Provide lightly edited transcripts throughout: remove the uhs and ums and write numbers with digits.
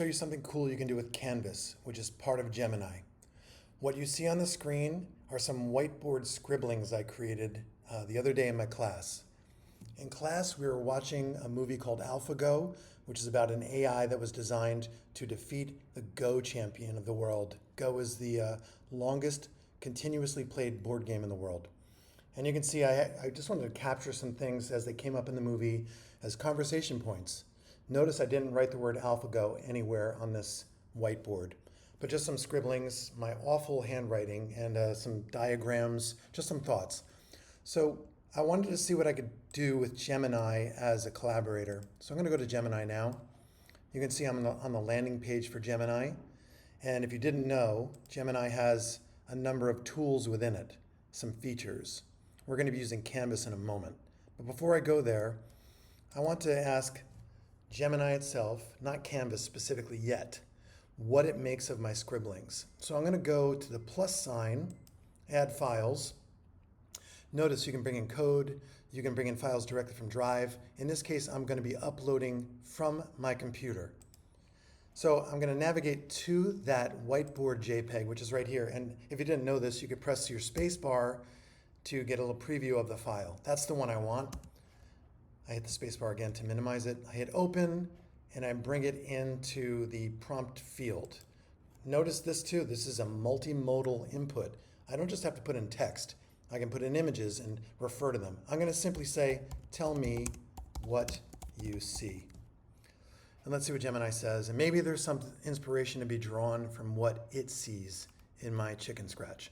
Show you something cool you can do with Canvas, which is part of Gemini. What you see on the screen are some whiteboard scribblings I created the other day in my class. In class, we were watching a movie called AlphaGo, which is about an AI that was designed to defeat the Go champion of the world. Go is the longest continuously played board game in the world. And you can see I just wanted to capture some things as they came up in the movie as conversation points. Notice I didn't write the word AlphaGo anywhere on this whiteboard, but just some scribblings, my awful handwriting, and some diagrams, just some thoughts. So I wanted to see what I could do with Gemini as a collaborator. So I'm going to go to Gemini now. You can see I'm on the landing page for Gemini. And if you didn't know, Gemini has a number of tools within it, some features. We're going to be using Canvas in a moment. But before I go there, I want to ask Gemini itself, not Canvas specifically yet, what it makes of my scribblings. So I'm going to go to the plus sign, add files. Notice you can bring in code, you can bring in files directly from Drive. In this case, I'm going to be uploading from my computer. So I'm going to navigate to that whiteboard JPEG, which is right here. And if you didn't know this, you could press your space bar to get a little preview of the file. That's the one I want. I hit the space bar again to minimize it. I hit open and I bring it into the prompt field. Notice this too, this is a multimodal input. I don't just have to put in text. I can put in images and refer to them. I'm going to simply say, tell me what you see. And let's see what Gemini says. And maybe there's some inspiration to be drawn from what it sees in my chicken scratch.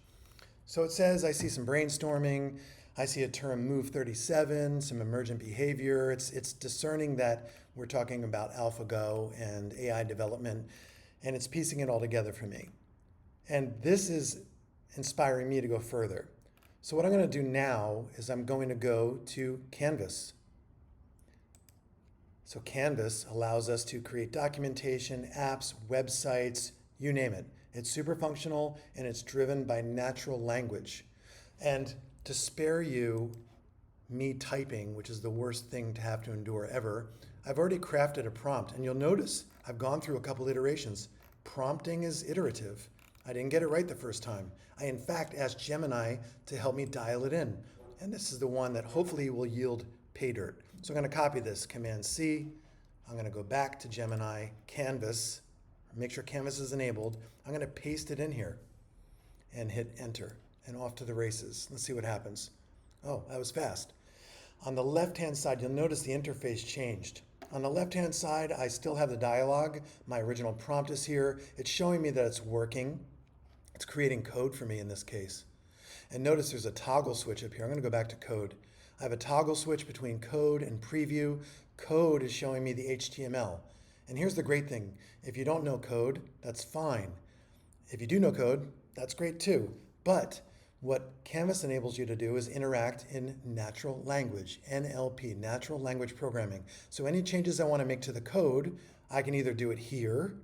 So it says, I see some brainstorming. I see a term move 37, some emergent behavior. It's discerning that we're talking about AlphaGo and AI development, and it's piecing it all together for me. And this is inspiring me to go further. So what I'm going to do now is I'm going to go to Canvas. So Canvas allows us to create documentation, apps, websites, you name it. It's super functional and it's driven by natural language. And to spare you me typing, which is the worst thing to have to endure ever, I've already crafted a prompt. And you'll notice I've gone through a couple iterations. Prompting is iterative. I didn't get it right the first time. I, in fact, asked Gemini to help me dial it in. And this is the one that hopefully will yield pay dirt. So I'm going to copy this, Command-C. I'm going to go back to Gemini, Canvas, make sure Canvas is enabled. I'm going to paste it in here and hit Enter. And off to the races. Let's see what happens. Oh, that was fast. On the left-hand side, you'll notice the interface changed. On the left-hand side, I still have the dialogue. My original prompt is here. It's showing me that it's working. It's creating code for me in this case. And notice there's a toggle switch up here. I'm going to go back to code. I have a toggle switch between code and preview. Code is showing me the HTML. And here's the great thing. If you don't know code, that's fine. If you do know code, that's great too. But what Canvas enables you to do is interact in natural language, NLP, natural language programming. So any changes I want to make to the code, I can either do it here,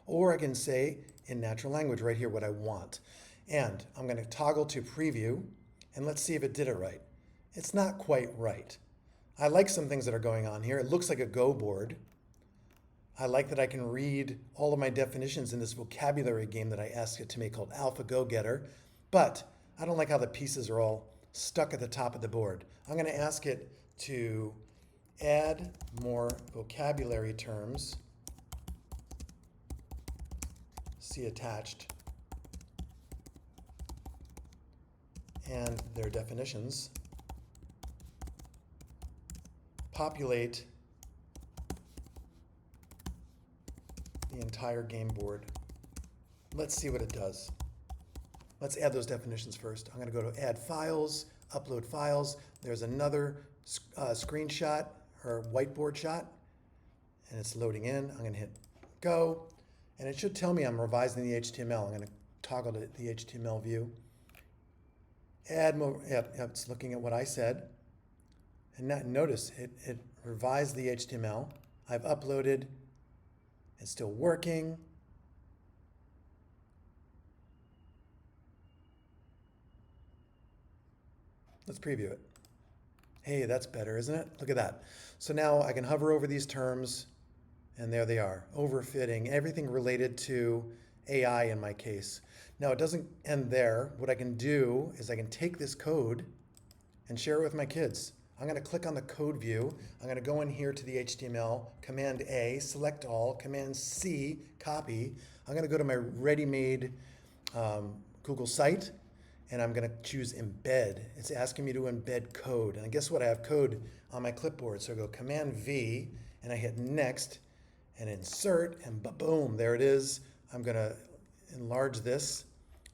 or I can say in natural language right here what I want. And I'm going to toggle to preview, and let's see if it did it right. It's not quite right. I like some things that are going on here. It looks like a Go board. I like that I can read all of my definitions in this vocabulary game that I asked it to make called Alpha Go Getter, but I don't like how the pieces are all stuck at the top of the board. I'm going to ask it to add more vocabulary terms, see attached, and their definitions, populate the entire game board. Let's see what it does. Let's add those definitions first. I'm going to go to Add Files, Upload Files. There's another screenshot or whiteboard shot, and it's loading in. I'm going to hit Go, and it should tell me I'm revising the HTML. I'm going to toggle to the HTML view. Add more. Yep, it's looking at what I said. And notice it revised the HTML. I've uploaded. It's still working. Let's preview it. Hey, that's better, isn't it? Look at that. So now I can hover over these terms And there they are, overfitting, everything related to AI in my case. Now it doesn't end there. What I can do is I can take this code and share it with my kids. I'm going to click on the code view. I'm going to go in here to the HTML, Command A, select all, Command C, copy. I'm going to go to my ready-made Google site, and I'm going to choose embed. It's asking me to embed code. And guess what? I have code on my clipboard. So I go Command V, and I hit next, and insert, and boom, there it is. I'm going to enlarge this.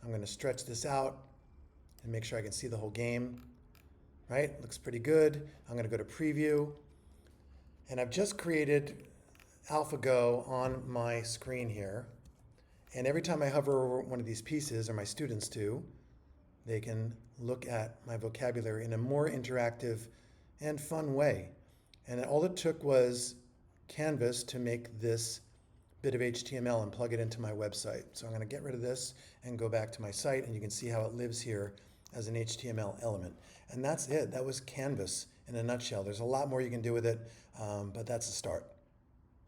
I'm going to stretch this out and make sure I can see the whole game. Right? Looks pretty good. I'm going to go to preview. And I've just created AlphaGo on my screen here. And every time I hover over one of these pieces, or my students do, they can look at my vocabulary in a more interactive and fun way. And all it took was Canvas to make this bit of HTML and plug it into my website. So I'm going to get rid of this and go back to my site, and you can see how it lives here as an HTML element. And that's it. That was Canvas in a nutshell. There's a lot more you can do with it, but that's a start.